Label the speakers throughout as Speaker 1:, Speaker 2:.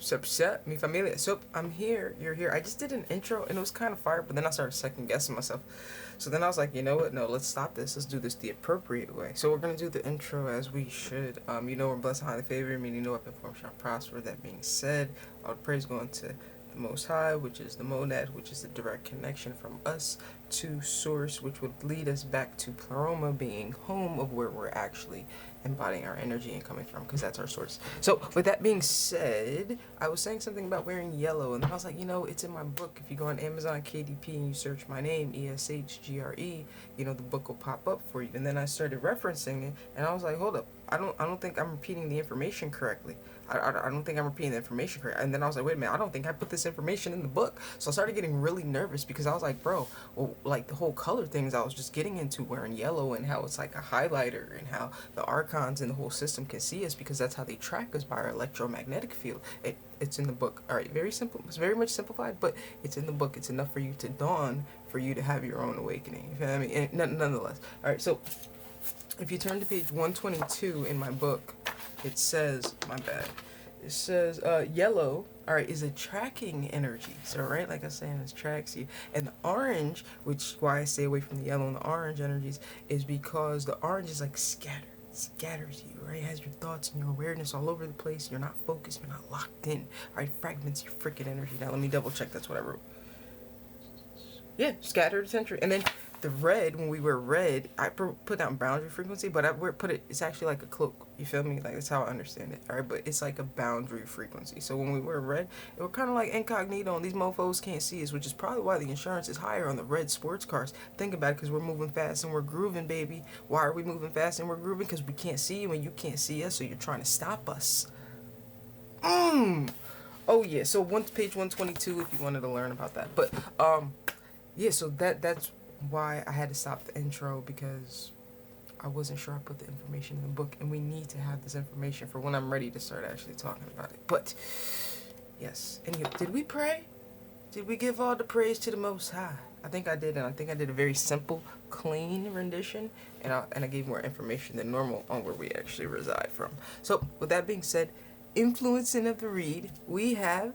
Speaker 1: Sup, mi familia. So I'm here, you're here. I just did an intro and it was kind of fire, but then I started second guessing myself. So then I was like, you know what? No, let's stop this. Let's do this the appropriate way. So we're gonna do the intro as we should. You know, we're blessed and highly favored, meaning no weapon formed shall prosper. That being said, all the praise going to the Most High, which is the monad, which is the direct connection from us to source, which would lead us back to Pleroma being home of where we're actually embodying our energy and coming from, because that's our source. So with that being said, I was saying something about wearing yellow, and then I was like, you know, it's in my book. If you go on Amazon KDP and you search my name, ESHGRE, you know, the book will pop up for you. And then I started referencing it, and I was like, hold up, I don't think I'm repeating the information correctly. I don't think I'm repeating the information correctly. And then I was like, wait a minute, I don't think I put this information in the book. So I started getting really nervous because I was like, bro, well, like the whole color things I was just getting into, wearing yellow and how it's like a highlighter and how the archons and the whole system can see us because that's how they track us, by our electromagnetic field. It's in the book. All right, very simple. It's very much simplified, but it's in the book. It's enough for you to dawn, for you to have your own awakening. You feel what I mean? And nonetheless. All right, so if you turn to page 122 in my book, it says, my bad, it says yellow, all right, is a tracking energy. So right, like I was saying, it tracks you. And the orange, which why I stay away from the yellow and the orange energies, is because the orange is like scattered. Scatters you, right? It has your thoughts and your awareness all over the place. You're not focused, you're not locked in, right? Fragments your freaking energy. Now let me double check, that's what I wrote. Yeah, scattered attention. And then the red, when we wear red, I put down boundary frequency, but I put it, it's actually like a cloak. You feel me? Like, that's how I understand it, alright? But it's like a boundary frequency. So when we wear red, we're kind of like incognito, and these mofos can't see us, which is probably why the insurance is higher on the red sports cars. Think about it, because we're moving fast and we're grooving, baby. Why are we moving fast and we're grooving? Because we can't see you and you can't see us, so you're trying to stop us. Oh yeah, so page 122 if you wanted to learn about that. But yeah, so that's why I had to stop the intro, because I wasn't sure I put the information in the book, and we need to have this information for when I'm ready to start actually talking about it. But yes, anyway, did we pray? Did we give all the praise to the Most High? I think I did, and I think I did a very simple, clean rendition, and I gave more information than normal on where we actually reside from. So with that being said, influencing of the read, we have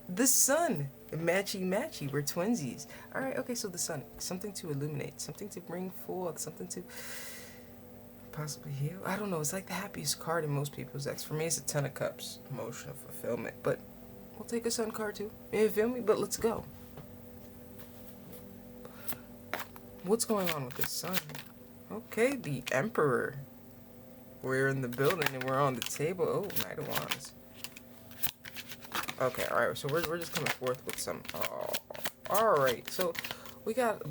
Speaker 1: the sun. Matchy, we're twinsies. Alright, okay, so the sun. Something to illuminate, something to bring forth, something to possibly heal. I don't know, it's like the happiest card in most people's decks. For me, it's a Ten of Cups, emotional fulfillment. But we'll take a sun card too. You feel me? But let's go. What's going on with this sun? Okay, the Emperor. We're in the building and we're on the table. Oh, Knight of Wands. Okay, alright, so we're just coming forth with some, alright, so we got a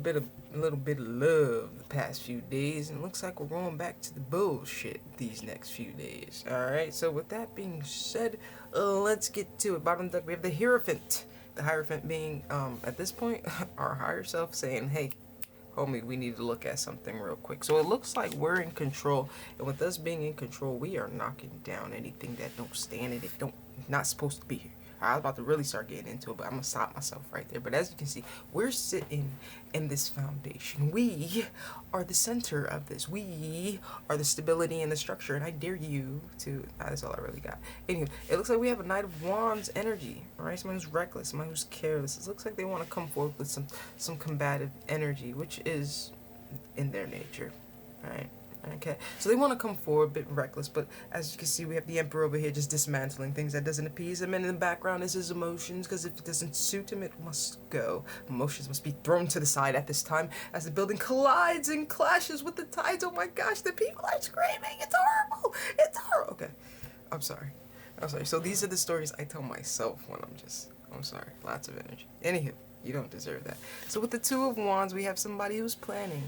Speaker 1: little bit of love the past few days, and it looks like we're going back to the bullshit these next few days. Alright, so with that being said, let's get to it. Bottom deck, we have the Hierophant. The Hierophant being, at this point, our higher self saying, hey, homie, we need to look at something real quick. So it looks like we're in control, and with us being in control, we are knocking down anything that don't stand it, not supposed to be here. I was about to really start getting into it, but I'm going to stop myself right there. But as you can see, we're sitting in this foundation. We are the center of this. We are the stability and the structure, and I dare you to... that's all I really got. Anyway, it looks like we have a Knight of Wands energy, right? Someone who's reckless, someone who's careless. It looks like they want to come forward with some combative energy, which is in their nature, right? Okay, so they want to come forward a bit reckless, but as you can see, we have the Emperor over here just dismantling things that doesn't appease him, and in the background is his emotions, because if it doesn't suit him, it must go. Emotions must be thrown to the side at this time as the building collides and clashes with the tides. Oh my gosh, the people are screaming. It's horrible. It's horrible. Okay, I'm sorry. So these are the stories I tell myself when I'm sorry. Lots of energy. Anywho, you don't deserve that. So with the Two of Wands, we have somebody who's planning.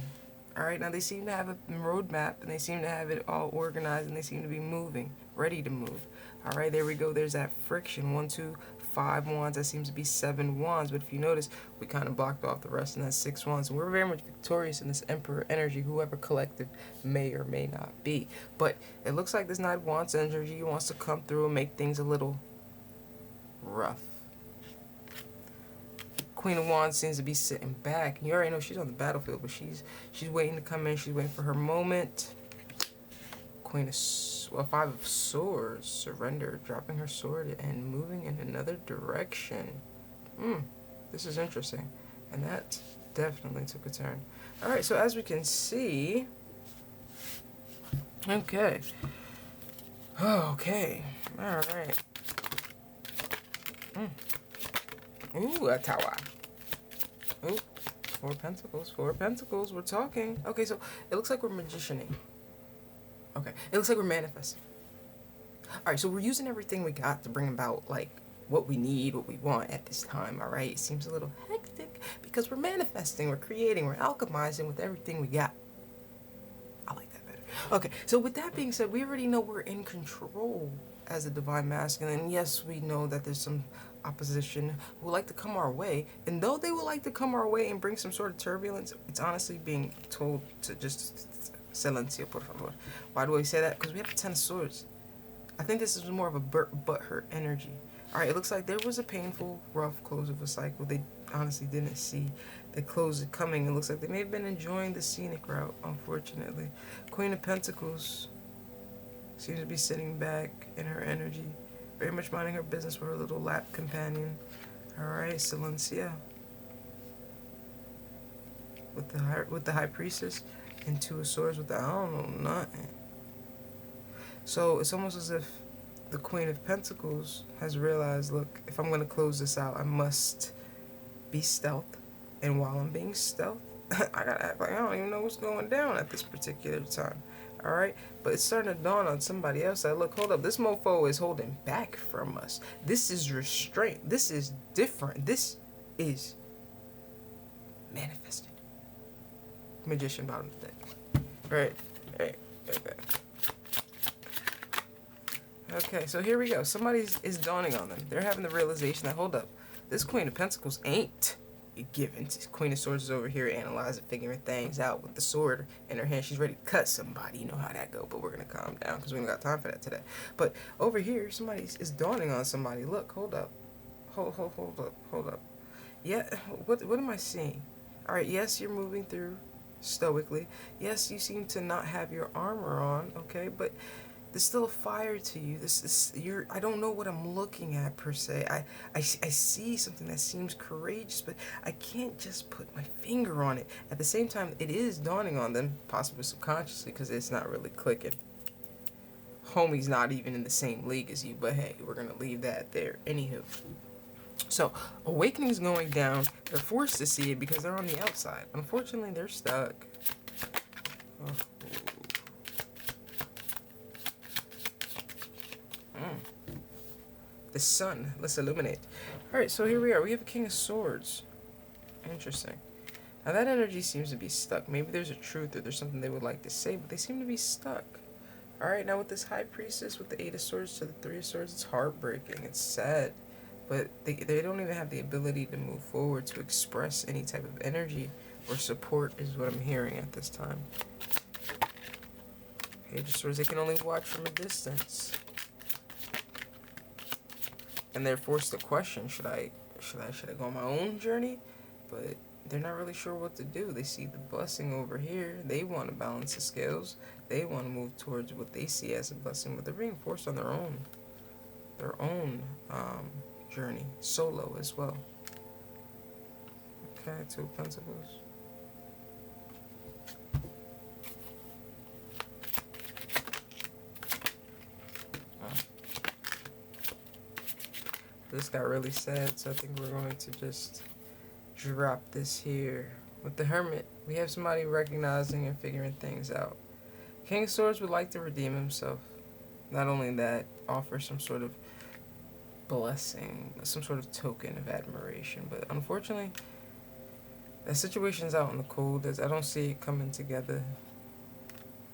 Speaker 1: Alright, now they seem to have a roadmap, and they seem to have it all organized, and they seem to be moving, ready to move. Alright, there we go, there's that friction. 1, 2, 5 wands, that seems to be 7 wands, but if you notice, we kind of blocked off the rest, and that's 6 wands. So we're very much victorious in this Emperor energy, whoever collective may or may not be. But it looks like this Knight of Wands energy wants to come through and make things a little rough. Queen of Wands seems to be sitting back. And you already know she's on the battlefield, but she's waiting to come in. She's waiting for her moment. Five of Swords, surrender, dropping her sword and moving in another direction. This is interesting. And that definitely took a turn. Alright, so as we can see... Okay. Okay. Alright. Ooh, a tower. Ooh. Four Pentacles. Four Pentacles. We're talking. Okay, so it looks like we're magicianing. Okay. It looks like we're manifesting. Alright, so we're using everything we got to bring about, like, what we need, what we want at this time, alright? It seems a little hectic because we're manifesting, we're creating, we're alchemizing with everything we got. I like that better. Okay, so with that being said, we already know we're in control as a divine masculine. Yes, we know that there's some opposition who would like to come our way, and though they would like to come our way and bring some sort of turbulence, it's honestly being told to just silencio, por favor. Why do I say that? Because we have the Ten of Swords. I think this is more of a butthurt energy. Alright, it looks like there was a painful, rough close of a cycle. They honestly didn't see the close coming. It looks like they may have been enjoying the scenic route, unfortunately. Queen of Pentacles seems to be sitting back in her energy, very much minding her business with her little lap companion. Alright, Silencia. With the High Priestess and Two of Swords with the I don't know nothing. So it's almost as if the Queen of Pentacles has realized, look, if I'm going to close this out, I must be stealth. And while I'm being stealth, I got to act like I don't even know what's going down at this particular time. Alright? But it's starting to dawn on somebody else that, look, hold up, this mofo is holding back from us. This is restraint. This is different. This is manifested. Magician bottom of the deck. Right. Okay. Okay, so here we go. Somebody is dawning on them. They're having the realization that, hold up, this Queen of Pentacles ain't given. Queen of Swords is over here analyzing, figuring things out with the sword in her hand. She's ready to cut somebody. You know how that go, but we're going to calm down because we ain't got time for that today. But over here, somebody is dawning on somebody. Look, hold up. Hold up. Yeah, what am I seeing? All right, yes, you're moving through stoically. Yes, you seem to not have your armor on, okay, but there's still a fire to you. I don't know what I'm looking at per se. I see something that seems courageous, but I can't just put my finger on it. At the same time, it is dawning on them, possibly subconsciously, because it's not really clicking. Homie's not even in the same league as you, but hey, we're gonna leave that there. Anywho. So, awakening's going down. They're forced to see it because they're on the outside. Unfortunately, they're stuck. Oh. The sun. Let's illuminate. Alright, so here we are. We have a King of Swords. Interesting. Now that energy seems to be stuck. Maybe there's a truth or there's something they would like to say, but they seem to be stuck. Alright, now with this High Priestess, with the Eight of Swords to the Three of Swords, it's heartbreaking. It's sad. But they don't even have the ability to move forward, to express any type of energy or support is what I'm hearing at this time. Page of Swords, they can only watch from a distance. And they're forced to question, should I go on my own journey? But they're not really sure what to do. They see the blessing over here. They want to balance the scales. They want to move towards what they see as a blessing, but they're being forced on their own journey, solo as well. Okay, Two of Pentacles. This got really sad, so I think we're going to just drop this here. With the Hermit, we have somebody recognizing and figuring things out. King of Swords would like to redeem himself. Not only that, offer some sort of blessing, some sort of token of admiration. But unfortunately, the situation's out in the cold. I don't see it coming together.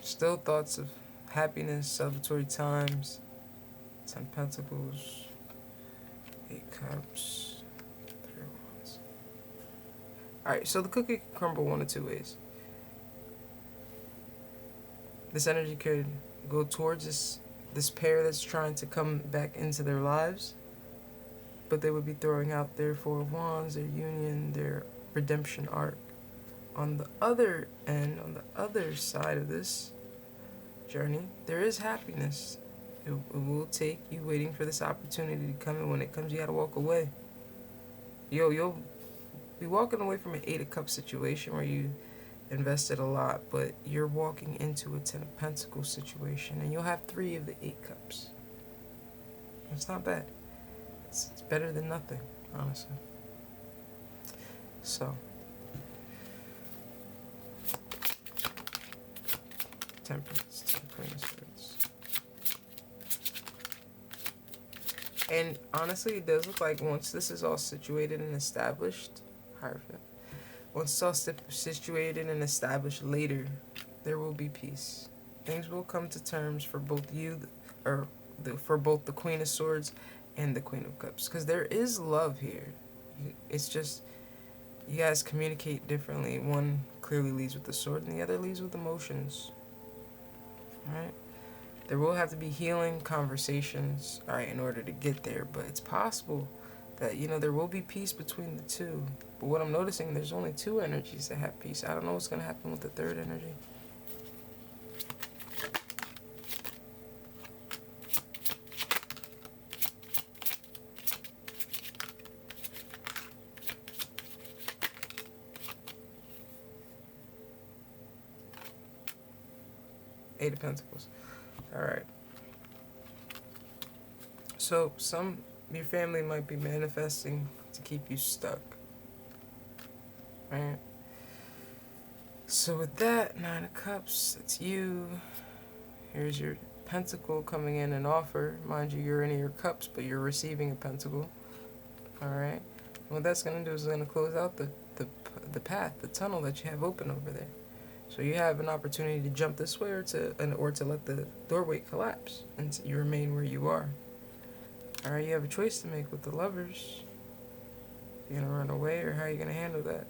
Speaker 1: Still thoughts of happiness, celebratory times. 10 Pentacles. 8 Cups. 3 Wands. Alright, so the cookie can crumble one of two ways. This energy could go towards this pair that's trying to come back into their lives, but they would be throwing out their Four of Wands, their union, their redemption arc. On the other end, on the other side of this, journey, there is happiness. It will take you waiting for this opportunity to come, and when it comes, you gotta walk away. You'll be walking away from an Eight of Cups situation where you invested a lot, but you're walking into a Ten of Pentacles situation, and you'll have 3 of the 8 Cups. It's not bad. It's better than nothing, honestly. So, Temperance to the Queen of Swords. And honestly, it does look like once this is all situated and established, Hierophant, once it's all situated and established later, there will be peace. Things will come to terms for both you, for both the Queen of Swords and the Queen of Cups. Because there is love here. It's just, you guys communicate differently. One clearly leads with the sword and the other leads with emotions. Alright? There will have to be healing conversations, alright, in order to get there. But it's possible that, you know, there will be peace between the two. But what I'm noticing, there's only 2 energies that have peace. I don't know what's going to happen with the 3rd energy. Eight of Pentacles. Alright. So, your family might be manifesting to keep you stuck. Right? So with that, 9 of Cups, that's you. Here's your Pentacle coming in an offer. Mind you, you're in your cups, but you're receiving a Pentacle. Alright? What that's going to do is it's going to close out the path, the tunnel that you have open over there. So you have an opportunity to jump this way or to let the doorway collapse and you remain where you are. Alright, you have a choice to make with the Lovers. You're going to run away, or how are you going to handle that?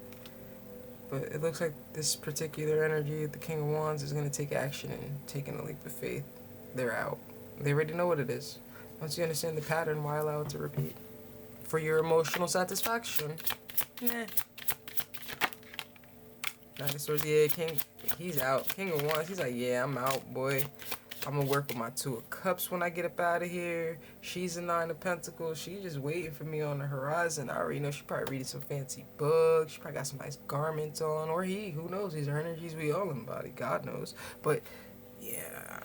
Speaker 1: But it looks like this particular energy, the King of Wands, is going to take action and taking a leap of faith. They're out. They already know what it is. Once you understand the pattern, why allow it to repeat? For your emotional satisfaction. Nah. Knight of Swords, yeah, he's out. King of Wands, he's like, yeah, I'm out, boy. I'm gonna work with my 2 of Cups when I get up out of here. She's a 9 of Pentacles. She's just waiting for me on the horizon. I already know she probably reading some fancy books. She probably got some nice garments on. Or he, who knows? These are energies we all embody. God knows. But, yeah.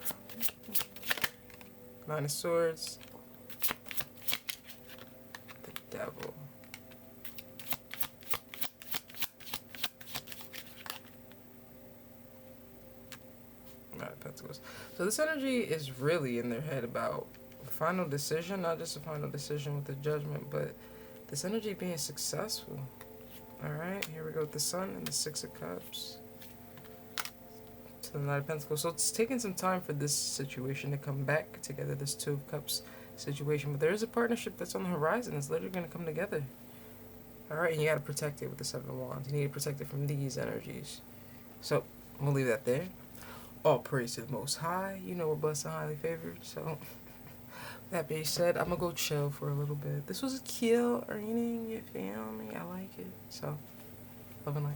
Speaker 1: 9 of Swords. The Devil. Pentacles. So this energy is really in their head about the final decision, not just a final decision with the Judgment, but this energy being successful. Alright, here we go with the Sun and the 6 of Cups. To the 9 of Pentacles. So it's taking some time for this situation to come back together, this 2 of Cups situation. But there is a partnership that's on the horizon. It's literally going to come together. Alright, and you got to protect it with the 7 of Wands. You need to protect it from these energies. So, we'll leave that there. All praise to the Most High. You know we're blessed and highly favored. So, that being said, I'm going to go chill for a little bit. This was a cute reading, you feel me? I like it. So, love and light.